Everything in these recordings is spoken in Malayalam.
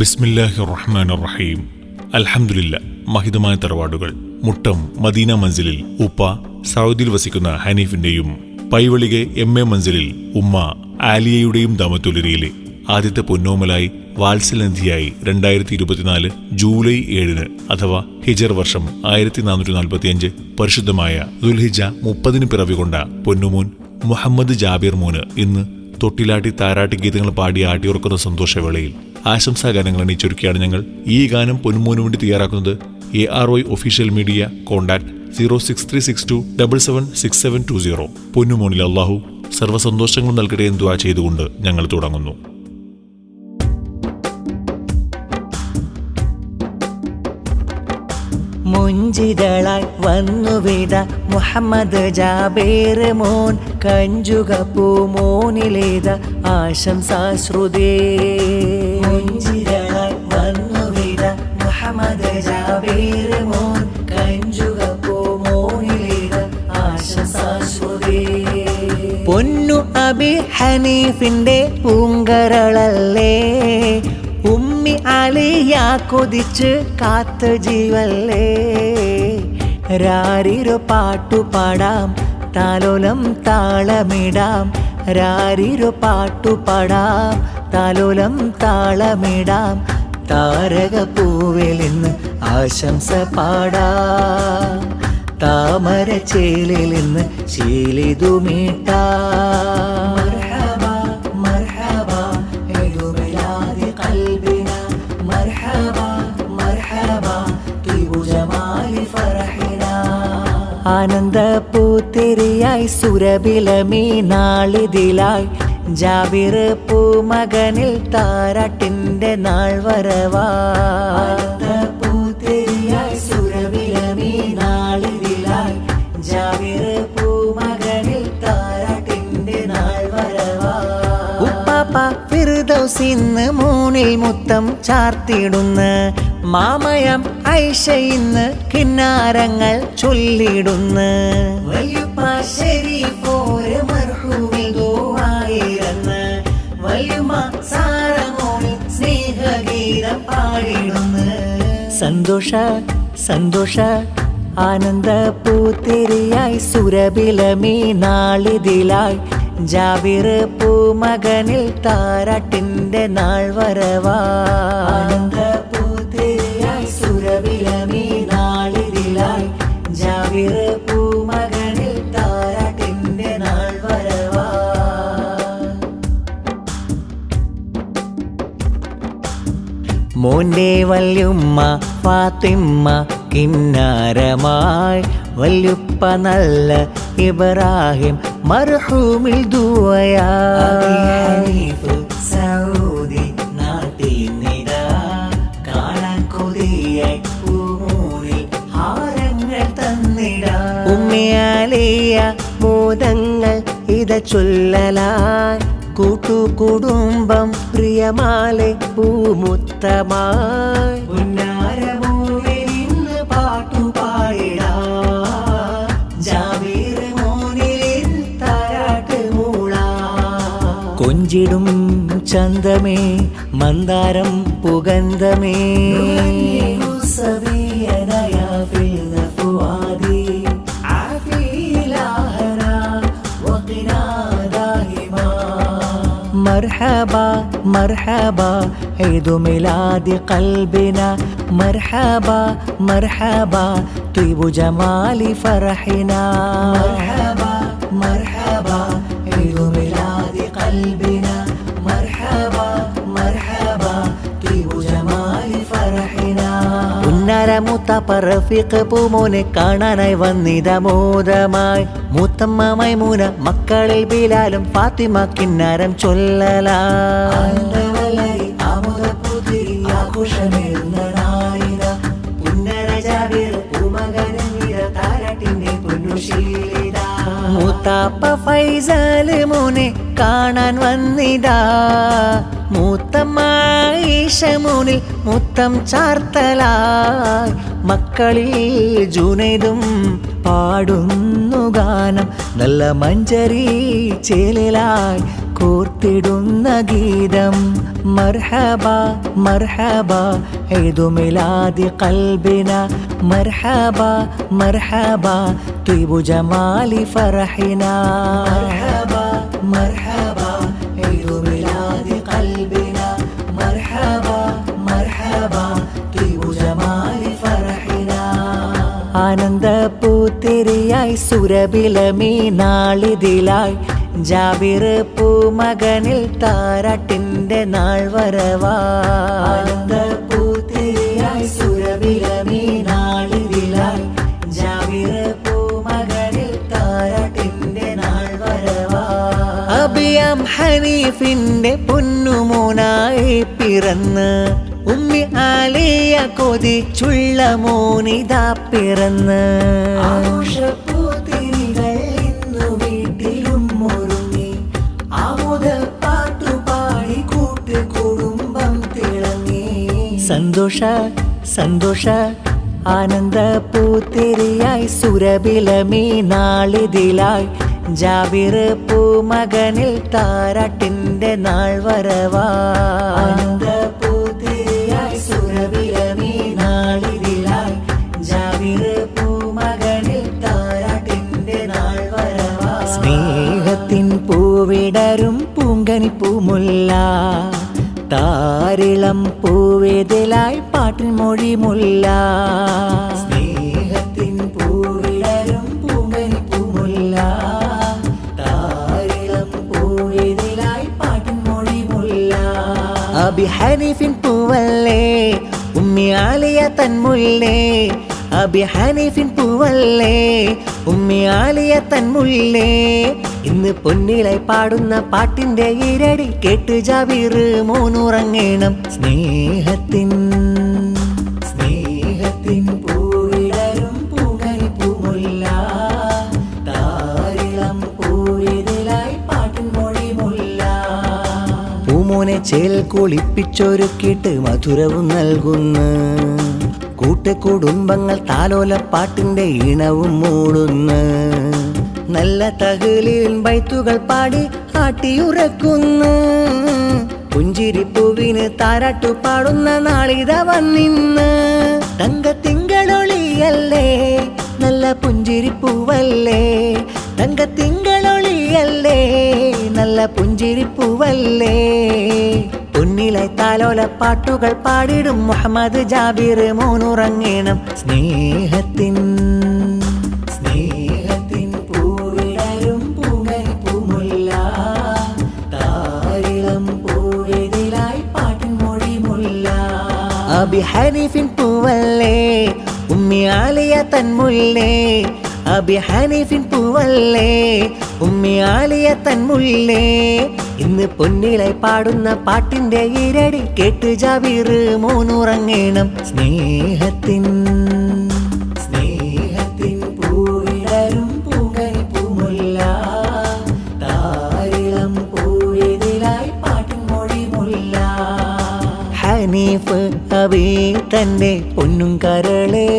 ബിസ്മില്ലാഹിർ റഹ്മാനിർ റഹീം. അൽഹംദുലില്ലാ. മഹിതമായ തറവാടുകൾ. മുട്ടം മദീന മൻസിലിൽ ഉപ്പ സൗദിയിൽ വസിക്കുന്ന ഹനീഫിന്റെയും പൈവളികെ MA മൻസിലിൽ ഉമ്മ ആലിയയുടെയും ദാമത്തുലരിയിലെ ആദ്യത്തെ പൊന്നോമലായി വാത്സലനിധിയായി 2024 ജൂലൈ 7 അഥവാ ഹിജർ വർഷം 1445 പരിശുദ്ധമായ ദുൽഹിജ്ജ 30 പിറവികൊണ്ട പൊന്നുമോൻ മുഹമ്മദ് ജാബിർ മോന് ഇന്ന് തൊട്ടിലാട്ടി താരാട്ടി ഗീതങ്ങൾ പാടി ആട്ടിയുറക്കുന്ന സന്തോഷവേളയിൽ ആശംസാഗാനങ്ങൾ അണിയിച്ചൊരുക്കിയാണ് ഞങ്ങൾ ഈ ഗാനം പൊന്നുമോനു വേണ്ടി തയ്യാറാക്കുന്നത്. ARY official media. കോൺടാക്ട് 06362776720. പൊന്നുമോനിൽ അള്ളാഹു സർവ്വസന്തോഷങ്ങളും നൽകട്ടെ എന്ന് ദുആ ചെയ്തുകൊണ്ട് ഞങ്ങൾ തുടങ്ങുന്നു. മുഞ്ചിതളായി വന്നുവിട മുഹമ്മദ് ജാബിർ മോൻ കഞ്ചുക പൂമോനിലേത ആശംസാശ്രുതേ. മുഞ്ചിതളായി വന്നുവിട മുഹമ്മദ് ജാബിർ മോൻ കഞ്ചുക പൂമോനിലേത ആശംസാശ്രുതേ. പൊന്നു അബി ഹനീഫിന്റെ പൂങ്കരളല്ലേ, ഉമ്മി അലിയ കൊതിച്ച് കാത്ത് ജീവല്ലേ. രാരിരു പാട്ടുപാടാം താലോലം താളമിടാം, രാരിരു പാട്ടുപാടാം താലോലം താളമിടാം. താരകപ്പൂവിൽ ഇന്ന് ആശംസ പാടാം, താമര ചേലിൽ ഇന്ന് ശീലിതു മീട്ടാം. ആനന്ദപ്പൂത്തിരിയായി സുരഭിലമീ നാളിതിലായി ജാബിർ പൂമകനിൽ താരാട്ടിന്റെ നാൾ വരവാ. ആനന്ദപ്പൂത്തിരിയായി സുരഭിലമീ നാളിതിലായി ജാബിർ പൂമകനിൽ താരാട്ടിന്റെ നാൾ വരവാ. ഉപ്പാപ്പ ഫിർദൗസിന്ന് മൂന്നിൽ മുത്തം ചാർത്തിടുന്ന മാമയം ഐഷ ഇന്ന് കിന്നാരങ്ങൾ ചൊല്ലിടുന്ന. വല്യുപ്പ ശരീഫോര് മർഹൂമിൽ ദുആയിരന്ന്, വല്യുമ്മ സാരമോനിൽ സ്നേഹഗീതം പാടിടുന്ന. സന്തോഷ സന്തോഷ ആനന്ദപ്പൂത്തിരിയായി സുരഭിലമീ നാളിതിലായി ജാബിർ പൂമകനിൽ താരാട്ടിന്റെ നാൾ വരവാ. ആനന്ദപ്പൂത്തിരിയായി സുരഭിലമീ നാളിതിലായി ജാബിർ പൂമകനിൽ താരാട്ടിന്റെ നാൾ വരവാ. മോന്റെ വല്യുമ്മ ഫാത്തിമ്മ കിന്നാരമായി, വല്യുപ്പ നല്ല ഇബ്രാഹിം മർഹൂമിൽ ദുആയാ. സൗദി നാട്ടിനിടാ കാണാൻ കൊതിയായി പൂമൂനിൽ ഹാരങ്ങൾ തന്നിടാ. ഉമ്മയാലിയ ബോധങ്ങൾ ഇത ചൊല്ലലായി, കൂട്ടുകുടുംബം പ്രിയമാലെ പൂമുത്തമായി. ഉന്നാരമോനിൽ ഇന്ന് പാട്ടുപാടിടാ, ജാബിർ മോനിൽ താരാട്ട് മൂളാ. കൊഞ്ചിടും ചന്തമേ മന്ദാരം പുഗന്ധമേ, مرحبا مرحبا عيد ميلاد قلبنا، مرحبا مرحبا طيب جمال فرحنا. مرحبا مرحبا عيد ميلاد قلبنا، مرحبا مرحبا طيب جمال فرحنا. ഉന്നരമുത്ത റഫീഖ് പൂമോനെ കാണാനായി വന്നിത മോദമായി. മൂത്തമ്മ മൈമൂന മക്കളിൽ ബിലാലും ഫാത്തിമ കിന്നാരം ചൊല്ലലായി. മൂത്താപ്പ ഫൈസൽ മോനെ കാണാൻ വന്നിതാ, മൂത്തമ്മ ഈശ മോനിൽ മുത്തം ചാർത്തലായി. മക്കളിൽ ജുനൈദും പാടുന്നു ഗാനം, നല്ല മഞ്ചരി ചേലിലായി കോർത്തിടുന്ന ഗീതം മർഹബ മർഹബ ഈദു മിലാദി ഖൽബിന മർഹബ മർഹബ ത്വയ്ബു ജമാലി ഫർഹിന മർഹബ മർഹബ ഈദു മിലാദി ഖൽബിന മർഹബ മർഹബ ത്വയ്ബു ജമാലി ഫർഹിന ആനന്ദ പൂത്തിരിയായി സുരബിലമീ നാളിതിലായി ജാബിർ പൂമകനിൽ താരാട്ടിന്റെ നാൾ വരവാ ആനന്ദ പൂത്തിരിയായി സുരബിലമീ നാളിതിലായി ജാബിർ പൂമകനിൽ താരാട്ടിന്റെ നാൾ വരവാ അബിയം ഹനീഫിന്റെ പൊന്നുമോനായി പിറന്ന് ഉമ്മി ആലിയ കൊതിച്ചുള്ള മോനിതാ പിറന്ന് ആഘോഷപ്പൂത്തിരികൾ ഇന്നു വീട്ടിലും ഒരുങ്ങി ആമോദ പാട്ടുപാടി കൂട്ടുകുടുംബം തിളങ്ങി സന്തോഷ സന്തോഷ ആനന്ദ പൂത്തിരിയായി സുരബിലമീ നാളിതിലായി ജാബിർ പൂമകനിൽ താരാട്ടിന്റെ നാൾ വരവാ ആനന്ദ പൂത്തിരിയായി സുരബിലമീ നാളിതിലായി ജാബിർ പൂമകനിൽ താരാട്ടിന്റെ നാൾ വരവാ സ്നേഹത്തിൻ പൂവിടരും പൂങ്കനി പൂമുല്ല താരിളം പൂവേതിലായി പാട്ടിൻ മൊഴി മുല്ല സ്നേഹത്തിൻ പൂവിടരും പൂങ്കനി പൂമുല്ല താരിളം പൂവേതിലായി പാട്ടിൻ മൊഴി മുല്ല അബി ഹനീഫിൻ പൂവല്ലേ ഉമ്മി ആലിയ തൻമുല്ലേ അബി ഹനീഫിൻ പൂവല്ലേ ഉമ്മി ആലിയ തൻമുല്ലേ ഇന്ന് പൊന്നിലായി പാടുന്ന പാട്ടിന്റെ ഇരടി കേട്ട് ജാബിർ മോനുറങ്ങണം സ്നേഹത്തിൻ പൂവിടരും പൂങ്കനി പൂമുല്ല താരിളം പൂവിതിലായി പാട്ടിൻ മൊഴി മുല്ല പൂമോനെ ചേൽ കുളിപ്പിച്ചൊരുക്കിയിട്ട് മധുരവും നൽകുന്ന കൂട്ടുകുടുംബങ്ങൾ താലോലപ്പാട്ടിന്റെ ഈണവും മൂടുന്ന നല്ല തഹ്ലീൽ ബൈത്തുകൾ പാടി ആട്ടിയുറക്കുന്നു പുഞ്ചിരിപ്പൂവിന് താരാട്ടു പാടുന്ന നാളിത വന്നിന്ന് തങ്കത്തിങ്കളൊളിയല്ലേ നല്ല പുഞ്ചിരിപ്പൂവല്ലേ തങ്കത്തിങ്കളൊളിയല്ലേ നല്ല പുഞ്ചിരിപ്പൂവല്ലേ പൊന്നിലായി താലോല പാട്ടുകൾ പാടിടും മുഹമ്മദ് ജാബിർ മോനുറങ്ങണം സ്നേഹത്തിൻ പൂവിടരും പൂങ്കനി പൂമുല്ല താരിളം പൂവേതിലായി പാട്ടിൻ മൊഴി മുല്ല അബി ഹനീഫിൻ പൂവല്ലേ ഉമ്മി ആലിയ തൻമുല്ലേ അബി ഹനീഫിൻ പൂവല്ലേ ഉമ്മി ആലിയ തൻമുല്ലേ ഇന്ന് പൊന്നിലായി പാടുന്ന പാട്ടിന്റെ ഇരടി കേട്ട് ജാബിർ മോനുറങ്ങണം സ്നേഹത്തിൻ പൂവിടരും പൂങ്കനി പൂമുല്ല താരിളം പൂവേതിലായി പാട്ടിൻ മൊഴി മുല്ല ഹനീഫ് അബി തന്റെ പൊന്നും കരളേ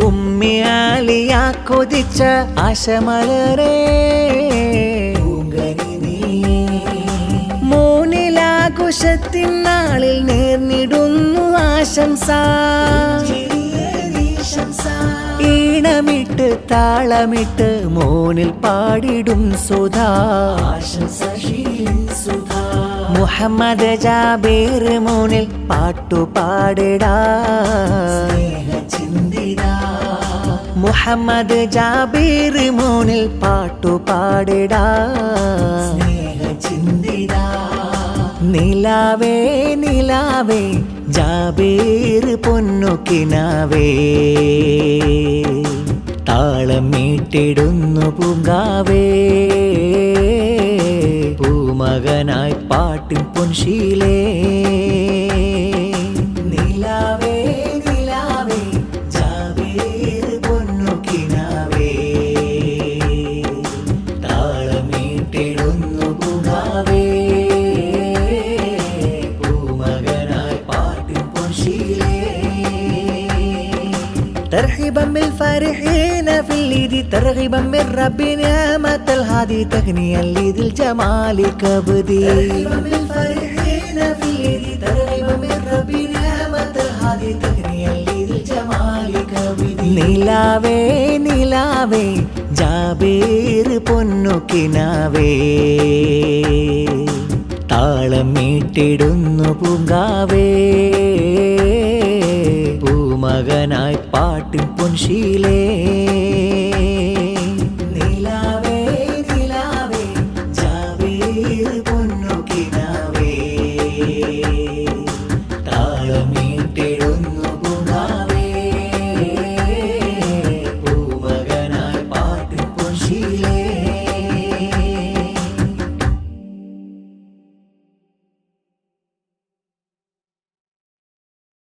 ഉമ്മി ആലിയ കൊതിച്ച ആശമലരേ മൂന്നിലാഘോഷത്തിൻ നാളിൽ നേർന്നിടുന്നു ആശംസ ഈണമിട്ട് താളമിട്ട് മോനിൽ പാടിടും സുധാ മുഹമ്മദ് ജാബിർ മോനിൽ പാട്ടുപാടിടാ മുഹമ്മദ് ജാബിർ മോനിൽ പാട്ടുപാടിടാ നിലാവേ നിലാവേ ജാബിർ പൊന്നുകിനാവേ താളം മീട്ടിടുന്നു പൂങ്കാവേ പൂമകനായി പാട്ടിൻ പൊൻശീലേ നിലാവേ നിലാവേ ജാബിർ പൊന്നുകിനാവേ താളം മീട്ടിടുന്നു പൂങ്കാവേ ترحيبا بالفارحين في اللي ترغيبا من ربي نعمة الهادي تغنيا لذي الجمال كبدي ترغيبا من الفرحين في يدي ترغيبا من ربي نعمة الهادي تغنيا لذي الجمال كبدي നിലാവേ നിലാവേ ജാബീർ പൊന്നുകിനാവേ താളം മീട്ടിടുന്നു പൂങ്കാവേ പൂമകനായി പാട്ടിൻ പൊൻശീലേ